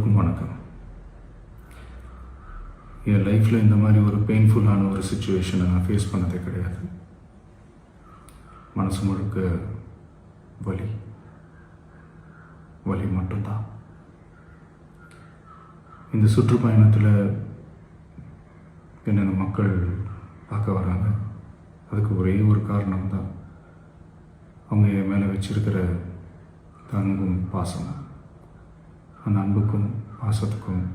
எல்லோருக்கும் வணக்கம். என் லைஃப்பில் இந்த மாதிரி ஒரு பெயின்ஃபுல்லான ஒரு சுச்சுவேஷனை நான் ஃபேஸ் பண்ணதே கிடையாது. மனசு முழுக்க வலி மட்டும்தான். இந்த சுற்றுப்பயணத்தில் என்னென்ன மக்கள் பார்க்க வராங்க, அதுக்கு ஒரே ஒரு காரணம் தான், அவங்க என் மேலே வச்சிருக்கிற அன்பும் பாசம். அந்த அன்புக்கும் பாசத்துக்கும்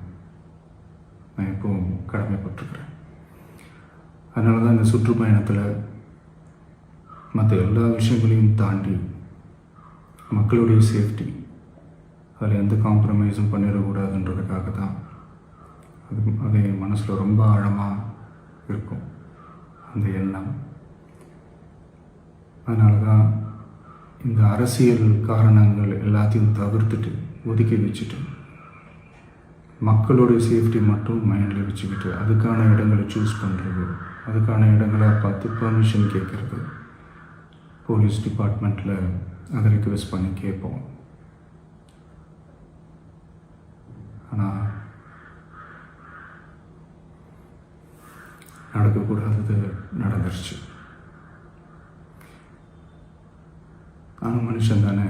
நான் எப்பவும் கடமைப்பட்டிருக்கிறேன். அதனால தான் இந்த சுற்றுப்பயணத்தில் மற்ற எல்லா விஷயங்களையும் தாண்டி மக்களுடைய சேஃப்டி, அதில் எந்த காம்ப்ரமைஸும் பண்ணிடக்கூடாதுன்றதுக்காக தான் அது என் மனசில் ரொம்ப ஆழமாக இருக்கும் அந்த எண்ணம். அதனால தான் இந்த அரசியல் காரணங்கள் எல்லாத்தையும் தவிர்த்துட்டு ஒதுக்கி வச்சுட்டு மக்களுடைய சேஃப்டி மட்டும் மைண்டில் வச்சுக்கிட்டு அதுக்கான இடங்களை சூஸ் பண்ணுறது, அதுக்கான இடங்களை பார்த்து பர்மிஷன் கேட்குறது, போலீஸ் டிபார்ட்மெண்ட்டில் அதை ரிக்வெஸ்ட் பண்ணி கேட்போம். ஆனால் நடக்கக்கூடாதது நடந்துருச்சு. நானும் மனுஷன் தானே.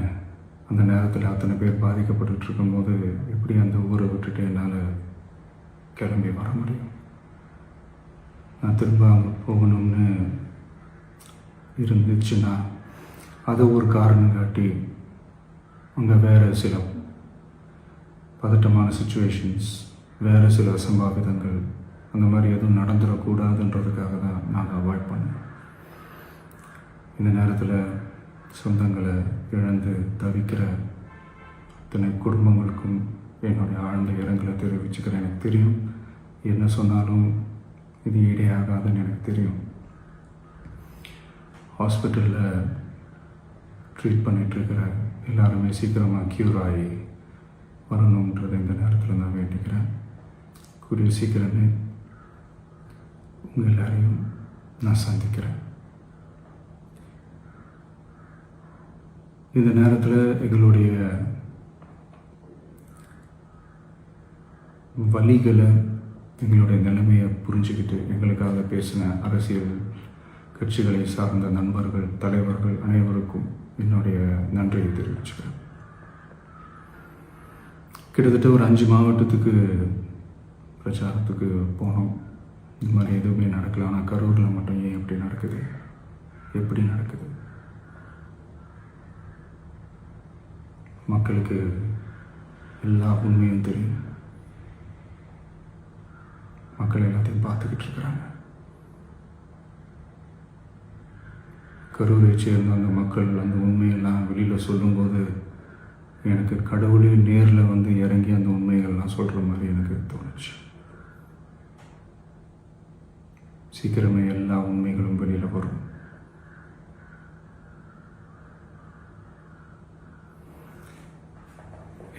அந்த நேரத்தில் அத்தனை பேர் பாதிக்கப்பட்டு இருக்கும்போது எப்படி அந்த ஊரை விட்டுட்டு என்னால் கிளம்பி வர முடியும்? நான் திரும்ப அங்கே போகணும்னு இருந்துச்சுன்னா அதை ஒரு காரணம் காட்டி அங்கே வேறு சில பதட்டமான சுச்சுவேஷன்ஸ், வேறு சில அசம்பாவிதங்கள் அந்த மாதிரி எதுவும் நடந்துடக்கூடாதுன்றதுக்காக தான் நான் அவாய்ட் பண்ணேன். இந்த நேரத்தில் சொந்தங்களை இழந்து தவிக்கிற அத்தனை குடும்பங்களுக்கும் என்னுடைய ஆழ்ந்த இரங்கலை தெரிவிச்சுக்கிறேன். எனக்கு தெரியும், என்ன சொன்னாலும் இது ஈடேயாகாதுன்னு எனக்கு தெரியும். ஹாஸ்பிட்டலில் ட்ரீட் பண்ணிகிட்ருக்கிற எல்லாருமே சீக்கிரமாக க்யூர் ஆகி வரணுன்றதை இந்த நேரத்தில் நான் வேண்டிக்கிறேன். கூடிய சீக்கிரமே உங்கள் எல்லாரையும் நான் சந்திக்கிறேன். இந்த நேரத்தில் எங்களுடைய வலிகளை, எங்களுடைய நிலைமையை புரிஞ்சுக்கிட்டு எங்களுக்காக பேசின அரசியல் கட்சிகளை சார்ந்த நண்பர்கள், தலைவர்கள் அனைவருக்கும் என்னுடைய நன்றியை தெரிவிச்சுக்கிறேன். கிட்டத்தட்ட ஒரு 5 மாவட்டத்துக்கு பிரச்சாரத்துக்கு போனோம். இந்த மாதிரி எதுவுமே நடக்கல. ஆனால் கரூரில் மட்டும் ஏன் எப்படி நடக்குது, எப்படி நடக்குது? மக்களுக்கு எல்லா உண்மையும் தெரியும். மக்கள் எல்லாத்தையும் பார்த்துக்கிட்டு இருக்கிறாங்க. கரூரை சேர்ந்த அந்த மக்கள் அந்த உண்மையெல்லாம் வெளியில் சொல்லும்போது எனக்கு கடவுளே நேரில் வந்து இறங்கி அந்த உண்மைகள்லாம் சொல்கிற மாதிரி எனக்கு தோணுச்சு. சீக்கிரமே எல்லா உண்மைகளும் வெளியில் வரும்.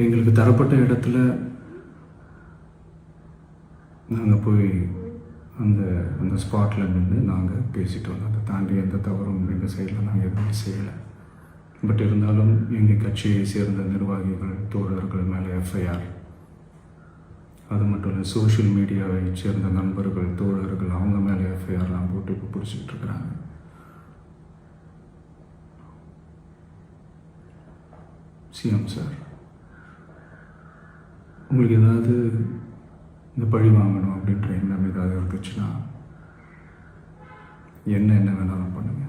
எங்களுக்கு தரப்பட்ட இடத்துல நாங்கள் போய் அந்த ஸ்பாட்டில் நின்று நாங்கள் பேசிட்டு வந்தோம். அதை தாண்டி எந்த தவறும் எங்கள் சைடில் நாங்கள் எதுவுமே செய்யலை. பட் இருந்தாலும் எங்கள் கட்சியை சேர்ந்த நிர்வாகிகள், தோழர்கள் மேலே எஃப்ஐஆர், அது மட்டும் இல்லை சோஷியல் மீடியாவை சேர்ந்த நண்பர்கள், தோழர்கள் அவங்க மேலே எஃப்ஐஆர்லாம் போட்டு இப்போ பிடிச்சிக்கிட்டு இருக்கிறாங்க. சிஎம் சார், உங்களுக்கு ஏதாவது இந்த பழி வாங்கணும் அப்படின்ற எண்ணம் ஏதாவது இருந்துச்சுன்னா என்ன வேணாலும் பண்ணுங்க.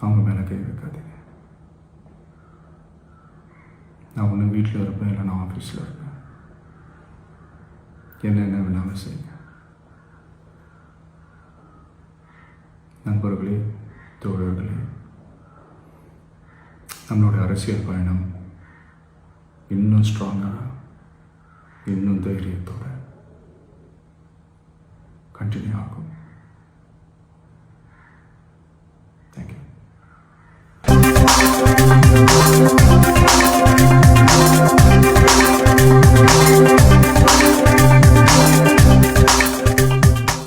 அவங்க மேலே கை வைக்காதீங்க. நான் ஒன்று வீட்டில் இருப்பேன், இல்லை நான் ஆஃபீஸில் இருப்பேன். என்ன வேணாலும் செய்யுங்க. நண்பர்களே, தோழர்களே, நம்மளோட அரசியல் பயணம் இன்னும் ஸ்ட்ராங்காக, இன்னும் தைரியத்தோட கண்டினியூ ஆகும்.